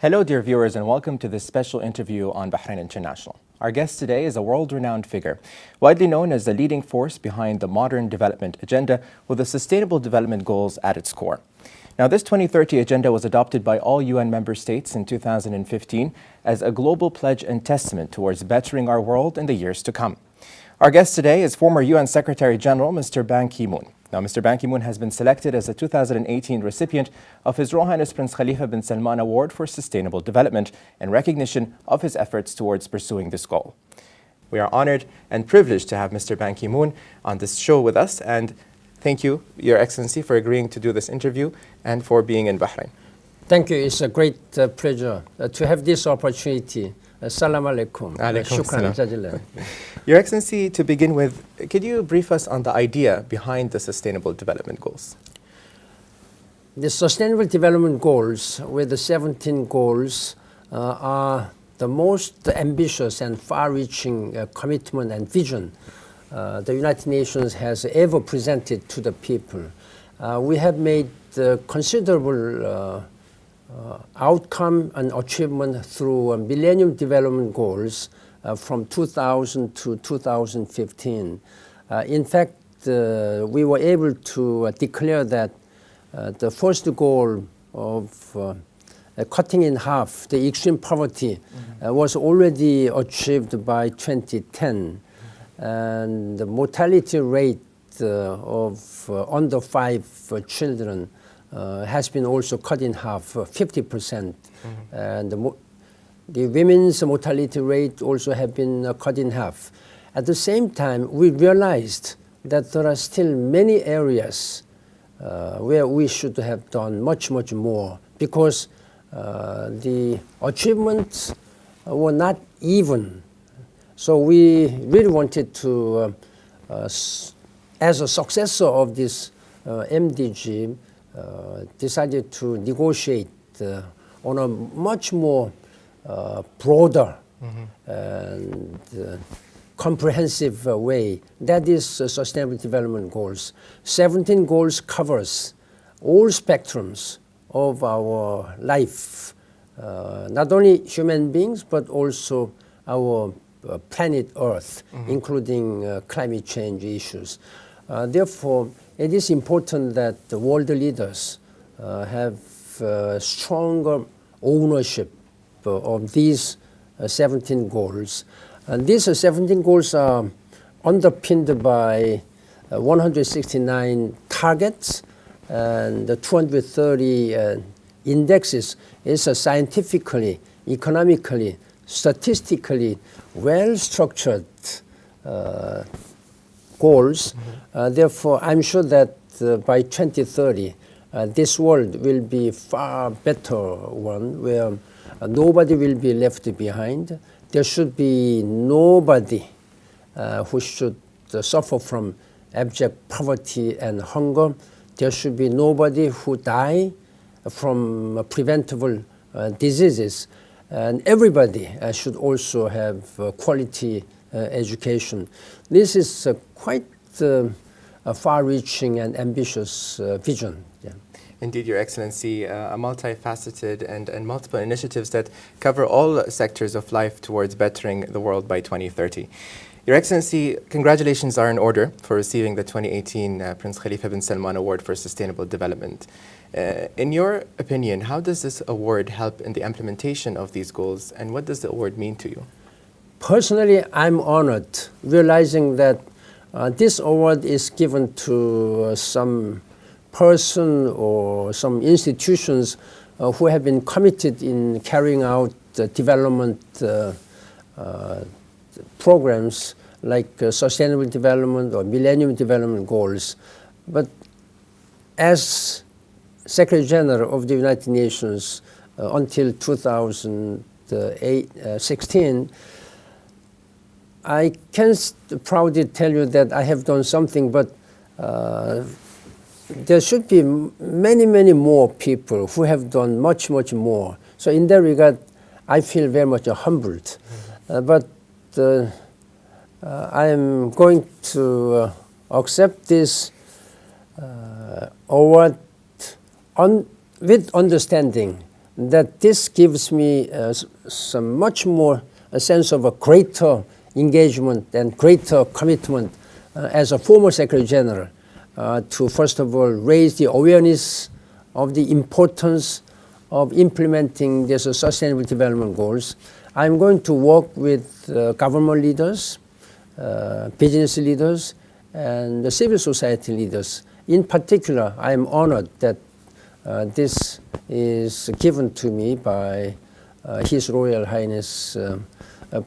Hello, dear viewers, and welcome to this special interview on Bahrain International. Our guest today is a world-renowned figure, widely known as the leading force behind the modern development agenda with the Sustainable Development Goals at its core. Now, this 2030 agenda was adopted by all UN member states in 2015 as a global pledge and testament towards bettering our world in the years to come. Our guest today is former UN Secretary General Mr. Ban Ki-moon. Now, Mr. Ban Ki-moon has been selected as a 2018 recipient of His Royal Highness Prince Khalifa bin Salman Award for Sustainable Development in recognition of his efforts towards pursuing this goal. We are honored and privileged to have Mr. Ban Ki-moon on this show with us, and thank you, Your Excellency, for agreeing to do this interview and for being in Bahrain. Thank you. It's a great pleasure to have this opportunity. Assalamu alaikum. Shukran jazilan. Your Excellency, to begin with, could you brief us on the idea behind the Sustainable Development Goals? The Sustainable Development Goals, with the 17 goals, are the most ambitious and far-reaching commitment and vision the United Nations has ever presented to the people. We have made considerable outcome and achievement through Millennium Development Goals from 2000 to 2015. In fact, we were able to declare that the first goal of cutting in half the extreme poverty was already achieved by 2010. And the mortality rate of under 5 children has been also cut in half, 50%. And the women's mortality rate also have been cut in half. At the same time, we realized that there are still many areas where we should have done much, much more, because the achievements were not even. So we really wanted to, as a successor of this MDG, decided to negotiate on a much more broader and comprehensive way. That is Sustainable Development Goals. 17 goals covers all spectrums of our life, not only human beings, but also our planet Earth, including climate change issues. Therefore, it is important that the world leaders have stronger ownership of these 17 goals. And these 17 goals are underpinned by 169 targets and 230 indexes. It's a scientifically, economically, statistically well-structured goals. Therefore, I'm sure that by 2030, this world will be far better one, where nobody will be left behind. There should be nobody who should suffer from abject poverty and hunger. There should be nobody who die from preventable diseases. And everybody should also have quality education. This is quite a far-reaching and ambitious vision. Yeah. Indeed, Your Excellency, a multifaceted and multiple initiatives that cover all sectors of life towards bettering the world by 2030. Your Excellency, congratulations are in order for receiving the 2018 Prince Khalifa bin Salman Award for Sustainable Development. In your opinion, how does this award help in the implementation of these goals, and what does the award mean to you? Personally, I'm honored, realizing that this award is given to some person or some institutions who have been committed in carrying out development programs like Sustainable Development or Millennium Development Goals. But as Secretary General of the United Nations until 2016, I can proudly tell you that I have done something, but there should be many, many more people who have done much, much more. So in that regard, I feel very much humbled. But I am going to accept this award with understanding that this gives me some much more a sense of a greater engagement and greater commitment as a former Secretary General to first of all raise the awareness of the importance of implementing these sustainable development goals. I'm going to work with government leaders, business leaders, and the civil society leaders. In particular, I am honored that this is given to me by His Royal Highness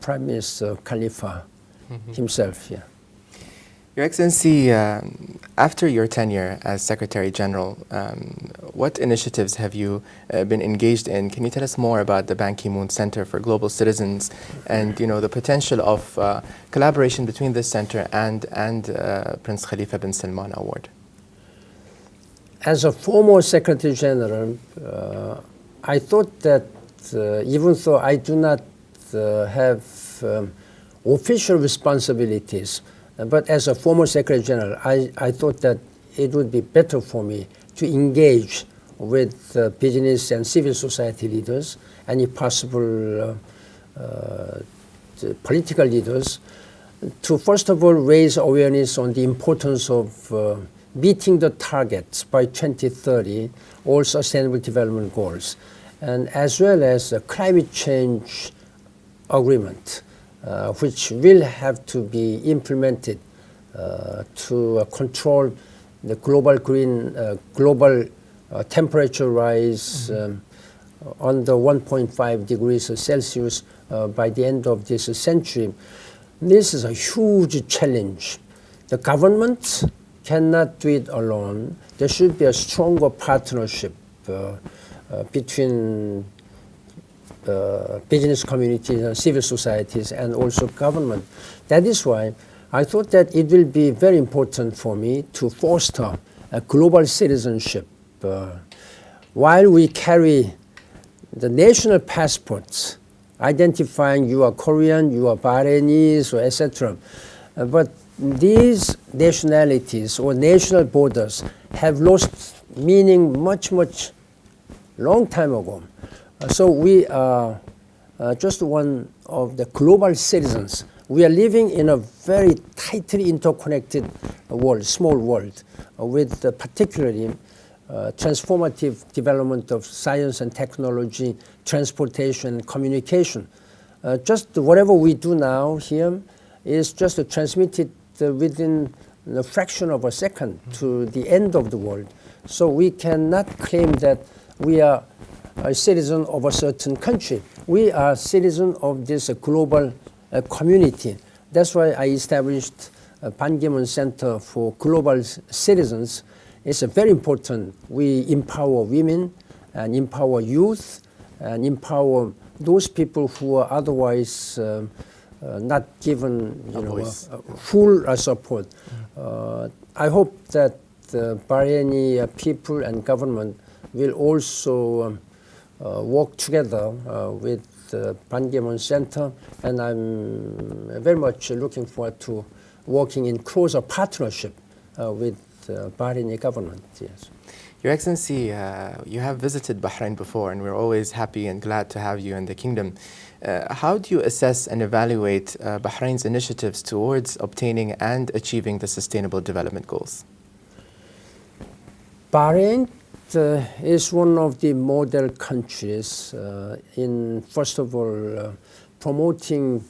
Prime Minister Khalifa himself. Yeah. Your Excellency, after your tenure as Secretary General, what initiatives have you been engaged in? Can you tell us more about the Ban Ki-moon Center for Global Citizens and the potential of collaboration between this center and Prince Khalifa bin Salman Award? As a former Secretary General, I thought that even though I do not have official responsibilities, but as a former Secretary General, I thought that it would be better for me to engage with business and civil society leaders, and if possible, political leaders, to first of all raise awareness on the importance of meeting the targets by 2030, all Sustainable Development Goals, and as well as a climate change agreement, which will have to be implemented to control the global temperature rise under 1.5 degrees Celsius by the end of this century. This is a huge challenge. The government cannot do it alone. There should be a stronger partnership between business communities and civil societies and also government. That is why I thought that it will be very important for me to foster a global citizenship. While we carry the national passports identifying you are Korean, you are Bahrainese, or etc., but these nationalities or national borders have lost meaning much long time ago. So we are just one of the global citizens. We are living in a very tightly interconnected world, small world, with particularly transformative development of science and technology, transportation, communication. Just whatever we do now here is just transmitted within a fraction of a second to the end of the world. So we cannot claim that we are a citizen of a certain country. We are citizens of this global community. That's why I established a Ban Ki-moon Center for Global Citizens. It's very important. We empower women and empower youth and empower those people who are otherwise not given full support. I hope that the Bahraini people and government will also work together with the Ban Ki-moon Center, and I'm very much looking forward to working in closer partnership with the Bahraini government. Yes. Your Excellency, you have visited Bahrain before, and we're always happy and glad to have you in the kingdom. How do you assess and evaluate Bahrain's initiatives towards obtaining and achieving the Sustainable Development Goals? Bahrain is one of the model countries in, first of all, promoting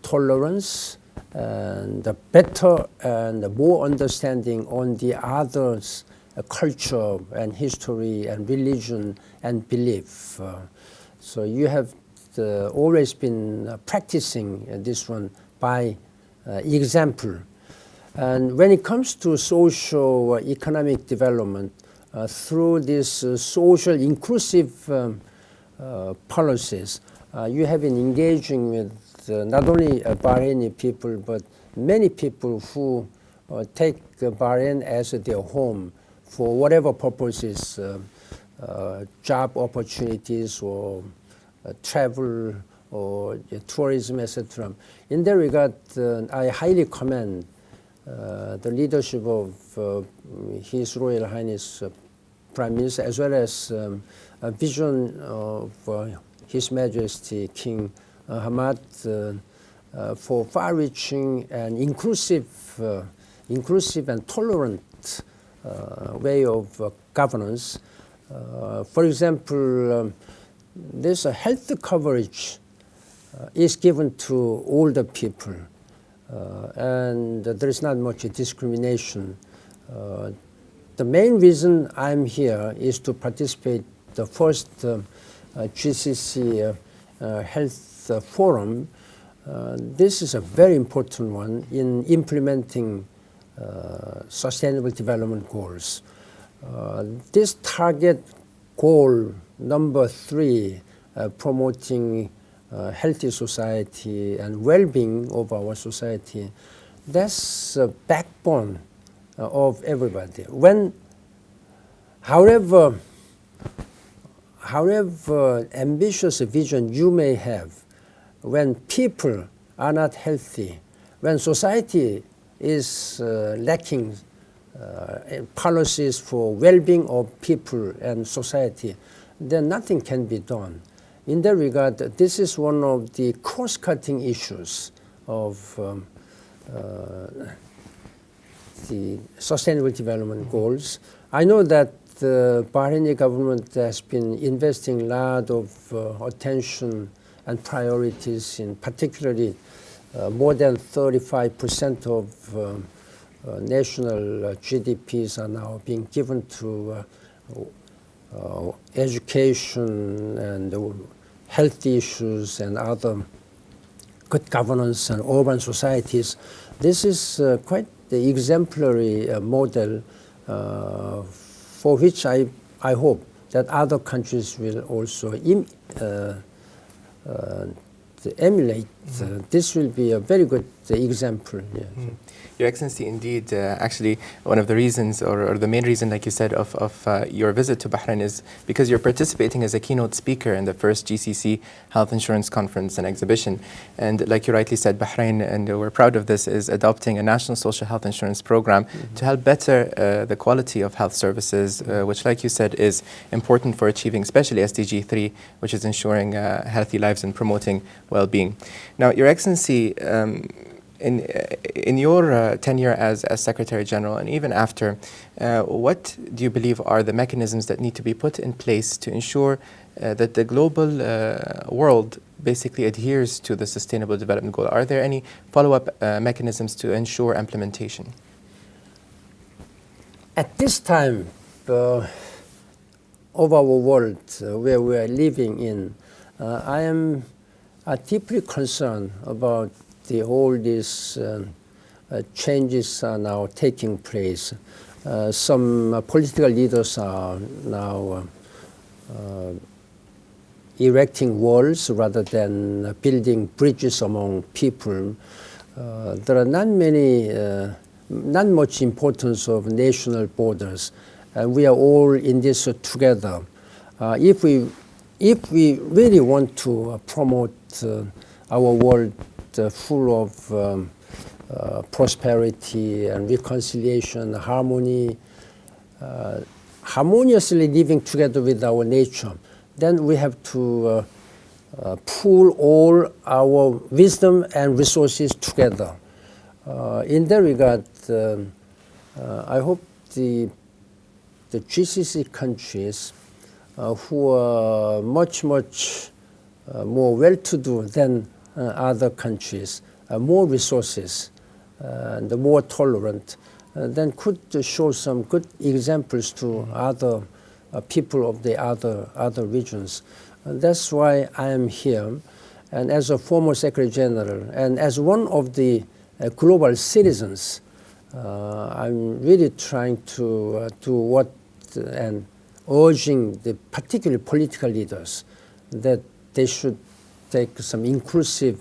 tolerance and a better and more understanding on the others' culture and history and religion and belief. So you have always been practicing this one by example. And when it comes to social economic development, through these social inclusive policies, you have been engaging with not only Bahraini people, but many people who take Bahrain as their home for whatever purposes, job opportunities or travel or tourism, etc. In that regard, I highly commend the leadership of His Royal Highness Prime Minister, as well as a vision of His Majesty King Mohamed for far-reaching and inclusive and tolerant way of governance. For example, there's a health coverage is given to older people, and there is not much discrimination. The main reason I'm here is to participate the first GCC Health Forum. This is a very important one in implementing Sustainable Development Goals. This target goal number 3, promoting healthy society and well-being of our society, that's the backbone of everybody. However ambitious a vision you may have, when people are not healthy, when society is lacking policies for well-being of people and society, then nothing can be done. In that regard, this is one of the cross-cutting issues of the Sustainable Development Goals. I know that the Bahraini government has been investing a lot of attention and priorities in particularly more than 35% of national GDPs are now being given to education and health issues and other good governance and urban societies. This is quite the exemplary model for which I hope that other countries will also emulate. This will be a very good example. Yeah. Your Excellency, indeed, actually, one of the reasons, or the main reason, like you said, of your visit to Bahrain is because you're participating as a keynote speaker in the first GCC Health Insurance Conference and Exhibition. And like you rightly said, Bahrain, and we're proud of this, is adopting a national social health insurance program to help better the quality of health services, which, like you said, is important for achieving especially SDG 3, which is ensuring healthy lives and promoting well-being. Now, Your Excellency, in your tenure as Secretary General and even after, what do you believe are the mechanisms that need to be put in place to ensure that the global world basically adheres to the Sustainable Development Goal? Are there any follow-up mechanisms to ensure implementation? At this time of our world where we are living in, I am deeply concerned about all these changes are now taking place. Some political leaders are now erecting walls rather than building bridges among people. There are not much importance of national borders, and we are all in this together. If we really want to promote our world full of prosperity and reconciliation, harmony, harmoniously living together with our nature, then we have to pool all our wisdom and resources together. In that regard, I hope the GCC countries who are much more well-to-do than other countries, more resources, and more tolerant, then could show some good examples to other people of the other regions. That's why I am here, and as a former Secretary General, and as one of the global citizens, I'm really trying to do what and urging the particular political leaders that they should take some inclusive,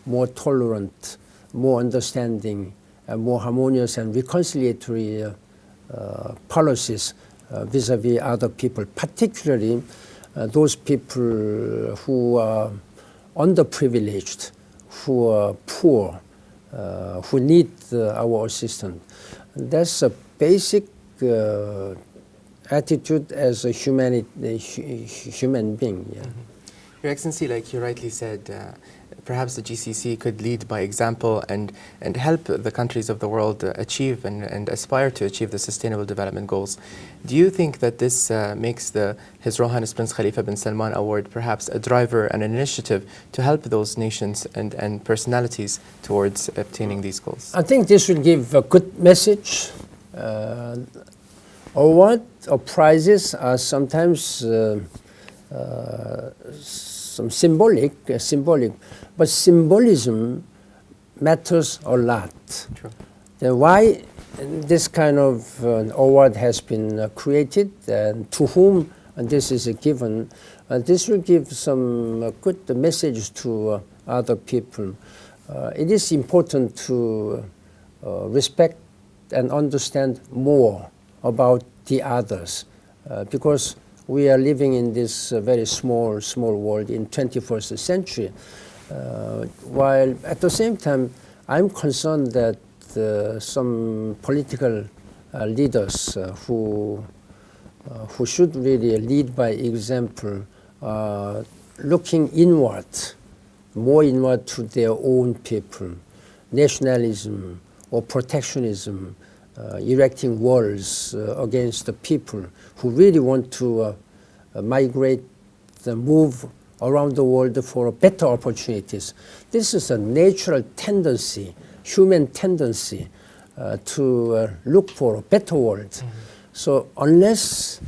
more tolerant, more understanding, more harmonious and reconciliatory policies vis-à-vis other people, particularly those people who are underprivileged, who are poor, who need our assistance. That's a basic attitude as a human being. Yeah. Your Excellency, like you rightly said, perhaps the GCC could lead by example and help the countries of the world achieve and aspire to achieve the Sustainable Development Goals. Do you think that this makes the His Royal Highness Prince Khalifa bin Salman Award perhaps a driver and an initiative to help those nations and personalities towards obtaining these goals? I think this will give a good message. Award or prizes are sometimes some symbolic, but symbolism matters a lot. True. Then why this kind of award has been created and to whom this is given, this will give some good message to other people. It is important to respect and understand more about the others because we are living in this very small world in 21st century. While at the same time, I'm concerned that some political leaders who should really lead by example, looking inward, more inward to their own people, nationalism or protectionism, erecting walls against the people who really want to migrate, move around the world for better opportunities. This is a natural tendency, human tendency to look for a better world. Mm-hmm. So unless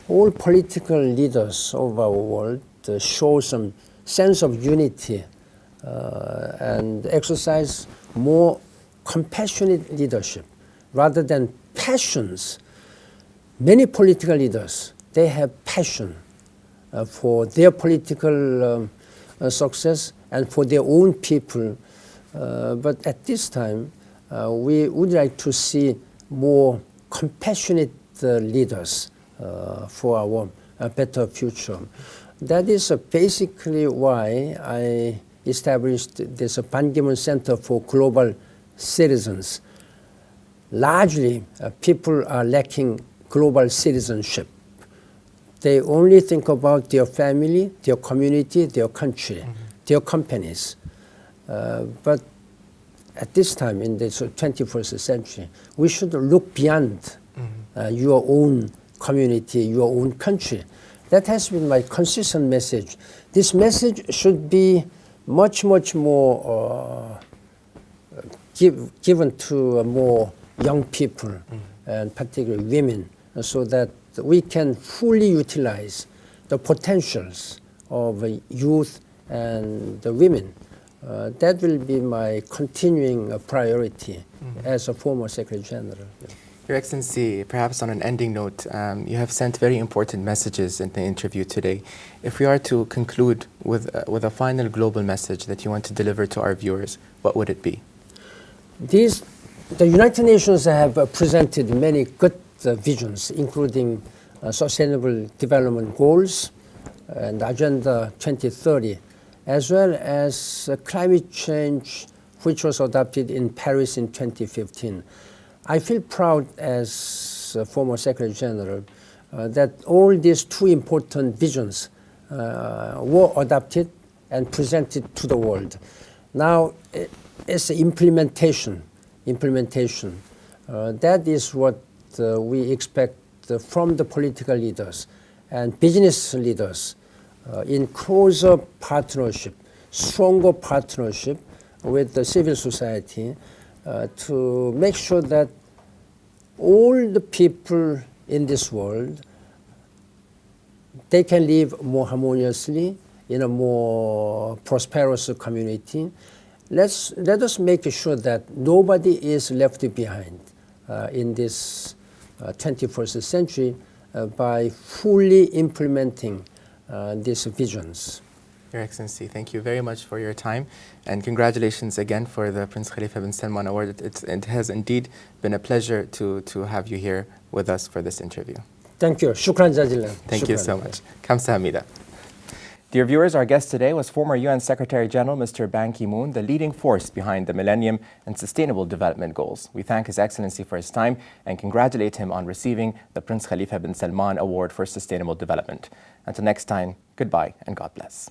all political leaders of our world show some sense of unity and exercise more compassionate leadership, rather than passions. Many political leaders, they have passion for their political success and for their own people. But at this time, we would like to see more compassionate leaders for our better future. That is basically why I established this Ban Ki-moon Center for Global Citizens. Largely, people are lacking global citizenship. They only think about their family, their community, their country, their companies. But at this time, in the 21st century, we should look beyond your own community, your own country. That has been my consistent message. This message should be much more given to more young people, and particularly women, so that we can fully utilize the potentials of youth and the women. That will be my continuing priority as a former Secretary General. Your Excellency, perhaps on an ending note, you have sent very important messages in the interview today. If we are to conclude with a final global message that you want to deliver to our viewers, what would it be? The United Nations have presented many good visions, including Sustainable Development Goals and Agenda 2030, as well as climate change, which was adopted in Paris in 2015. I feel proud as former Secretary General that all these two important visions were adopted and presented to the world. Now, it's implementation. That is what we expect from the political leaders and business leaders in closer partnership, stronger partnership with the civil society to make sure that all the people in this world, they can live more harmoniously in a more prosperous community. Let us make sure that nobody is left behind in this 21st century by fully implementing these visions. Your Excellency, thank you very much for your time, and congratulations again for the Prince Khalifa bin Salman Award. It has indeed been a pleasure to have you here with us for this interview. Thank you. Shukran jazilan. Thank you so much. Kamsahamnida. Dear viewers, our guest today was former UN Secretary General Mr. Ban Ki-moon, the leading force behind the Millennium and Sustainable Development Goals. We thank His Excellency for his time and congratulate him on receiving the Prince Khalifa bin Salman Award for Sustainable Development. Until next time, goodbye and God bless.